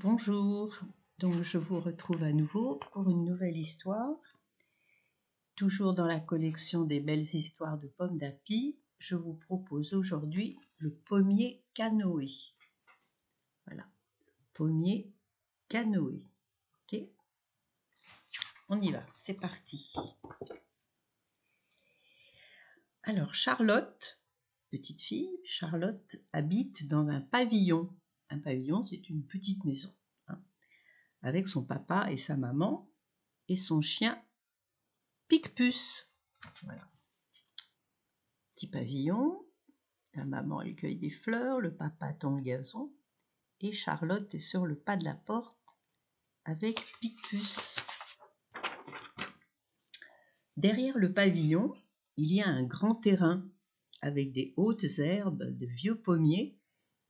Bonjour, donc je vous retrouve à nouveau pour une nouvelle histoire. Toujours dans la collection des belles histoires de Pomme d'Api, je vous propose aujourd'hui le pommier canoë. Voilà, pommier canoë. Ok, on y va, c'est parti. Alors Charlotte, petite fille, Charlotte habite dans un pavillon. Un pavillon, c'est une petite maison, avec son papa et sa maman et son chien Pique-Puce. Voilà. Petit pavillon, la maman elle cueille des fleurs, le papa tond le gazon et Charlotte est sur le pas de la porte avec Pique-Puce. Derrière le pavillon, il y a un grand terrain avec des hautes herbes, de vieux pommiers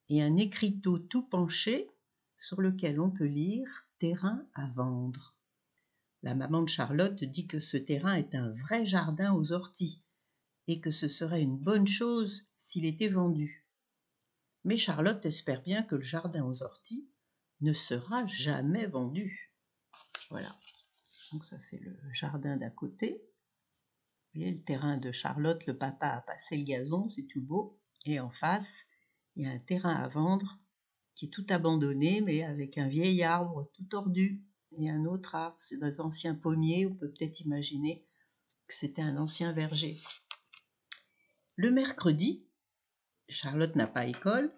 et un écriteau tout penché sur lequel on peut lire « Terrain à vendre ». La maman de Charlotte dit que ce terrain est un vrai jardin aux orties et que ce serait une bonne chose s'il était vendu. Mais Charlotte espère bien que le jardin aux orties ne sera jamais vendu. Voilà. Donc ça c'est le jardin d'à côté. Vous voyez le terrain de Charlotte, le papa a passé le gazon, c'est tout beau. Et en face, il y a un terrain à vendre qui est tout abandonné, mais avec un vieil arbre tout tordu. Et un autre arbre, c'est des anciens pommiers, on peut peut-être imaginer que c'était un ancien verger. Le mercredi, Charlotte n'a pas école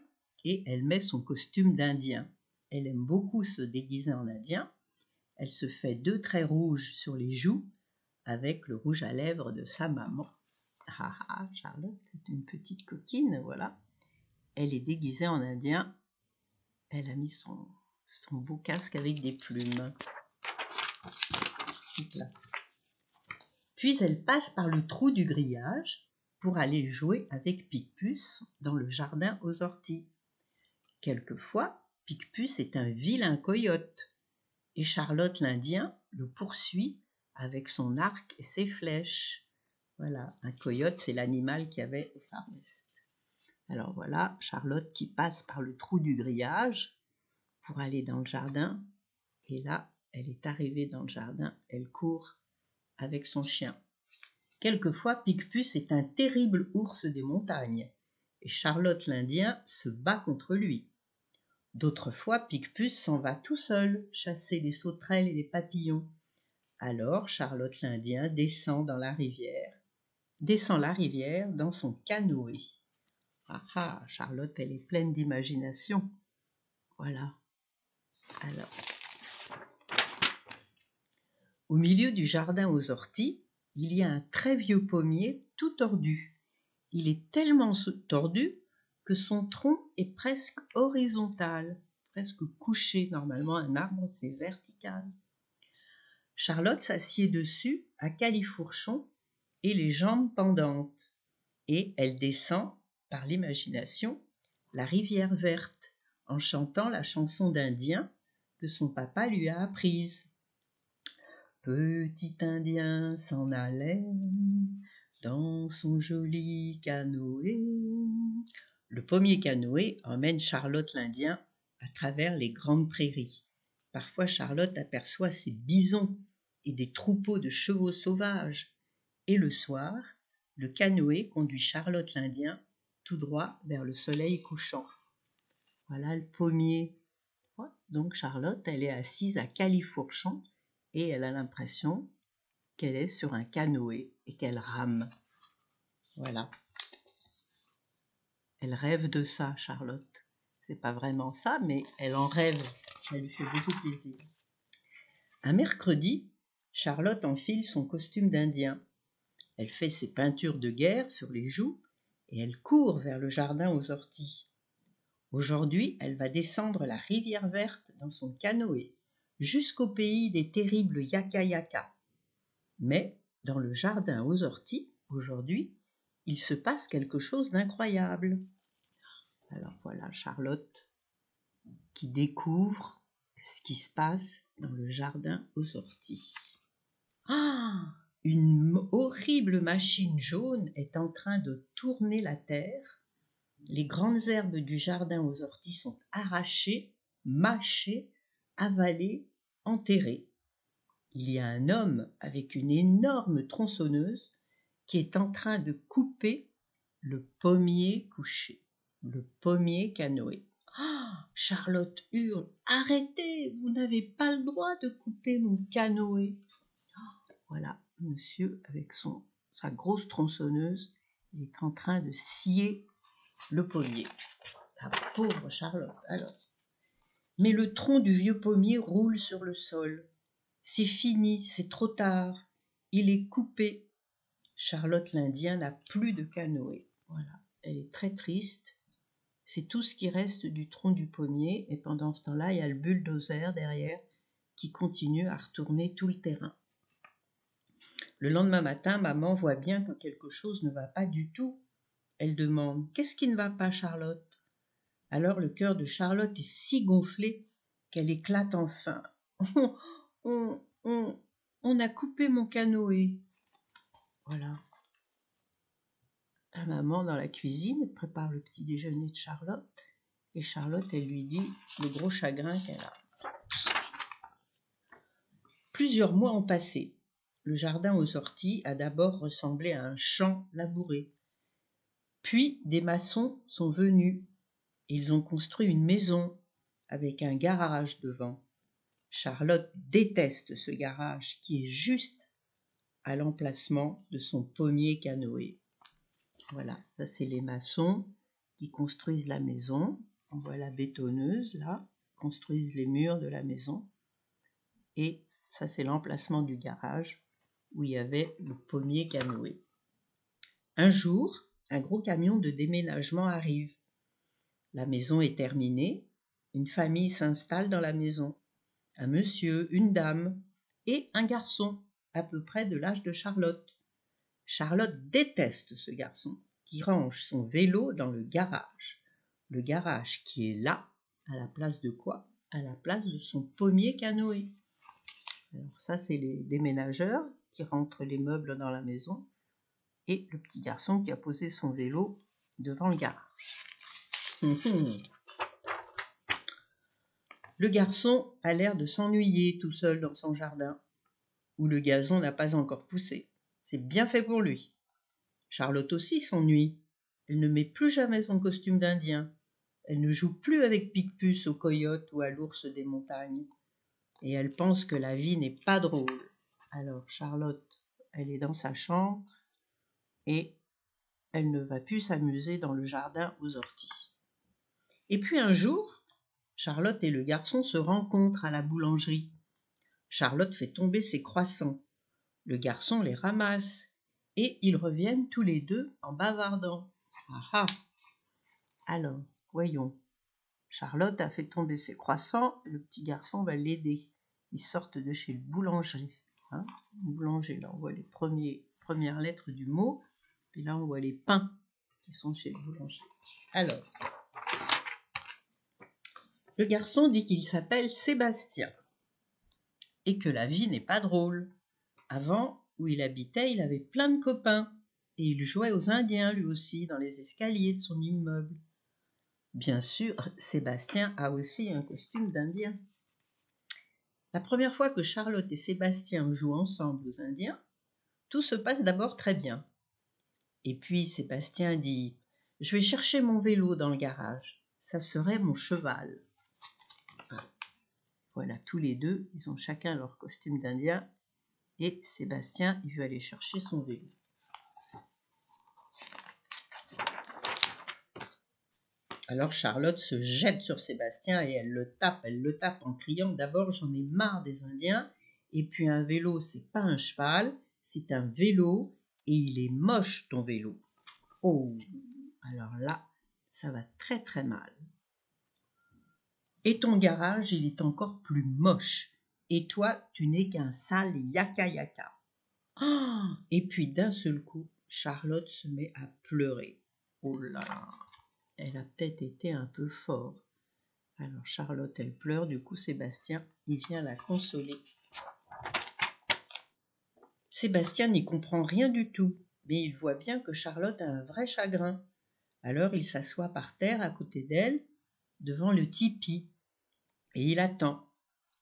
et elle met son costume d'Indien. Elle aime beaucoup se déguiser en Indien. Elle se fait 2 traits rouges sur les joues avec le rouge à lèvres de sa maman. Ah ah, Charlotte est une petite coquine, voilà. Elle est déguisée en Indien. Elle a mis son beau casque avec des plumes. Là. Puis elle passe par le trou du grillage pour aller jouer avec Pique-Puce dans le jardin aux orties. Quelquefois, Pique-Puce est un vilain coyote et Charlotte l'Indien le poursuit avec son arc et ses flèches. Voilà, un coyote, c'est l'animal qu'il y avait au Far West. Alors voilà, Charlotte qui passe par le trou du grillage pour aller dans le jardin. Et là, elle est arrivée dans le jardin, elle court avec son chien. Quelquefois, Pique-Puce est un terrible ours des montagnes et Charlotte l'Indien se bat contre lui. D'autres fois, Pique-Puce s'en va tout seul chasser les sauterelles et les papillons. Alors, Charlotte l'Indien descend la rivière dans son canoë. Ah ah, Charlotte, elle est pleine d'imagination. Voilà. Alors, au milieu du jardin aux orties, il y a un très vieux pommier tout tordu. Il est tellement tordu que son tronc est presque horizontal, presque couché. Normalement, un arbre, c'est vertical. Charlotte s'assied dessus à califourchon et les jambes pendantes. Et elle descend, par l'imagination, la rivière verte, en chantant la chanson d'Indien que son papa lui a apprise. Petit Indien s'en allait dans son joli canoë. Le pommier canoë emmène Charlotte l'Indien à travers les grandes prairies. Parfois, Charlotte aperçoit ces bisons et des troupeaux de chevaux sauvages. Et le soir, le canoë conduit Charlotte l'Indien tout droit vers le soleil couchant. Voilà le pommier. Donc Charlotte, elle est assise à califourchon et elle a l'impression qu'elle est sur un canoë et qu'elle rame. Voilà. Elle rêve de ça, Charlotte. C'est pas vraiment ça, mais elle en rêve. Ça lui fait beaucoup plaisir. Un mercredi, Charlotte enfile son costume d'Indien. Elle fait ses peintures de guerre sur les joues et elle court vers le jardin aux orties. Aujourd'hui, elle va descendre la rivière verte dans son canoë jusqu'au pays des terribles Yaka-Yaka. Mais dans le jardin aux orties, aujourd'hui, il se passe quelque chose d'incroyable. Alors voilà Charlotte qui découvre ce qui se passe dans le jardin aux orties. Ah! Une horrible machine jaune est en train de tourner la terre. Les grandes herbes du jardin aux orties sont arrachées, mâchées avalé, enterré. Il y a un homme avec une énorme tronçonneuse qui est en train de couper le pommier couché, le pommier canoë. Ah, Charlotte hurle, arrêtez, vous n'avez pas le droit de couper mon canoë. Voilà, monsieur avec sa grosse tronçonneuse, il est en train de scier le pommier. La pauvre Charlotte, alors. Mais le tronc du vieux pommier roule sur le sol. C'est fini, c'est trop tard. Il est coupé. Charlotte l'Indien n'a plus de canoë. Voilà, elle est très triste. C'est tout ce qui reste du tronc du pommier. Et pendant ce temps-là, il y a le bulldozer derrière qui continue à retourner tout le terrain. Le lendemain matin, maman voit bien que quelque chose ne va pas du tout. Elle demande « Qu'est-ce qui ne va pas, Charlotte ?» Alors le cœur de Charlotte est si gonflé qu'elle éclate enfin. On a coupé mon canoë. Voilà. La maman, dans la cuisine, prépare le petit déjeuner de Charlotte. Et Charlotte, elle lui dit le gros chagrin qu'elle a. Plusieurs mois ont passé. Le jardin aux orties a d'abord ressemblé à un champ labouré. Puis des maçons sont venus. Ils ont construit une maison avec un garage devant. Charlotte déteste ce garage qui est juste à l'emplacement de son pommier canoë. Voilà, ça c'est les maçons qui construisent la maison. On voit la bétonneuse là, construisent les murs de la maison. Et ça c'est l'emplacement du garage où il y avait le pommier canoë. Un jour, un gros camion de déménagement arrive. La maison est terminée. Une famille s'installe dans la maison. Un monsieur, une dame et un garçon, à peu près de l'âge de Charlotte. Charlotte déteste ce garçon qui range son vélo dans le garage. Le garage qui est là, à la place de quoi? À la place de son pommier canoë. Alors ça, c'est les déménageurs qui rentrent les meubles dans la maison et le petit garçon qui a posé son vélo devant le garage. Le garçon a l'air de s'ennuyer tout seul dans son jardin, où le gazon n'a pas encore poussé. C'est bien fait pour lui. Charlotte aussi s'ennuie. Elle ne met plus jamais son costume d'Indien. Elle ne joue plus avec Picpus au coyote ou à l'ours des montagnes. Et elle pense que la vie n'est pas drôle. Alors Charlotte, elle est dans sa chambre et elle ne va plus s'amuser dans le jardin aux orties. Et puis un jour, Charlotte et le garçon se rencontrent à la boulangerie. Charlotte fait tomber ses croissants. Le garçon les ramasse et ils reviennent tous les deux en bavardant. Ah ah! Alors, voyons. Charlotte a fait tomber ses croissants, le petit garçon va l'aider. Ils sortent de chez le boulanger. Le boulanger, là on voit les premières lettres du mot, puis là on voit les pains qui sont chez le boulanger. Alors, le garçon dit qu'il s'appelle Sébastien et que la vie n'est pas drôle. Avant, où il habitait, il avait plein de copains et il jouait aux Indiens lui aussi dans les escaliers de son immeuble. Bien sûr, Sébastien a aussi un costume d'Indien. La première fois que Charlotte et Sébastien jouent ensemble aux Indiens, tout se passe d'abord très bien. Et puis Sébastien dit « Je vais chercher mon vélo dans le garage, ça serait mon cheval. » Voilà, tous les deux, ils ont chacun leur costume d'Indien et Sébastien, il veut aller chercher son vélo. Alors Charlotte se jette sur Sébastien et elle le tape en criant « D'abord, j'en ai marre des Indiens, et puis un vélo, c'est pas un cheval, c'est un vélo, et il est moche ton vélo. » Oh, alors là, ça va très très mal. Et ton garage, il est encore plus moche, et toi, tu n'es qu'un sale yaka-yaka. Oh, et puis d'un seul coup, Charlotte se met à pleurer. Oh là là! Elle a peut-être été un peu fort. Alors Charlotte, elle pleure, du coup Sébastien, il vient la consoler. Sébastien n'y comprend rien du tout, mais il voit bien que Charlotte a un vrai chagrin. Alors il s'assoit par terre à côté d'elle, devant le tipi, et il attend.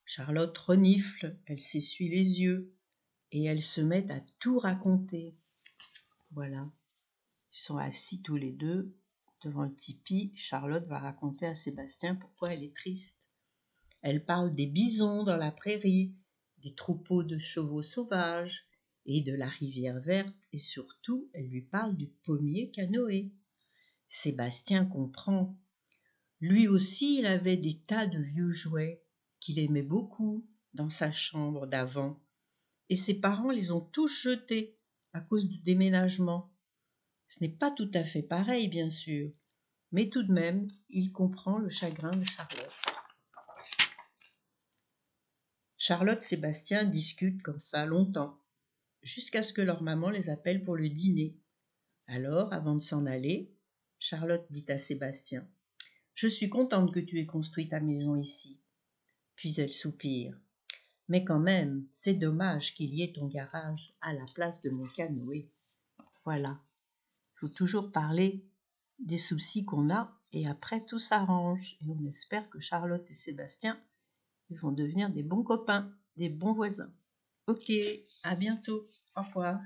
Charlotte renifle, elle s'essuie les yeux et elles se mettent à tout raconter. Voilà, ils sont assis tous les deux devant le tipi. Charlotte va raconter à Sébastien pourquoi elle est triste. Elle parle des bisons dans la prairie, des troupeaux de chevaux sauvages et de la rivière verte, et surtout, elle lui parle du pommier canoë. Sébastien comprend. Lui aussi, il avait des tas de vieux jouets qu'il aimait beaucoup dans sa chambre d'avant, et ses parents les ont tous jetés à cause du déménagement. Ce n'est pas tout à fait pareil, bien sûr, mais tout de même, il comprend le chagrin de Charlotte. Charlotte et Sébastien discutent comme ça longtemps, jusqu'à ce que leur maman les appelle pour le dîner. Alors, avant de s'en aller, Charlotte dit à Sébastien : « Je suis contente que tu aies construit ta maison ici. » Puis elle soupire. « Mais quand même, c'est dommage qu'il y ait ton garage à la place de mon canoë. » Voilà. Il faut toujours parler des soucis qu'on a et après tout s'arrange. Et on espère que Charlotte et Sébastien ils vont devenir des bons copains, des bons voisins. Ok, à bientôt. Au revoir.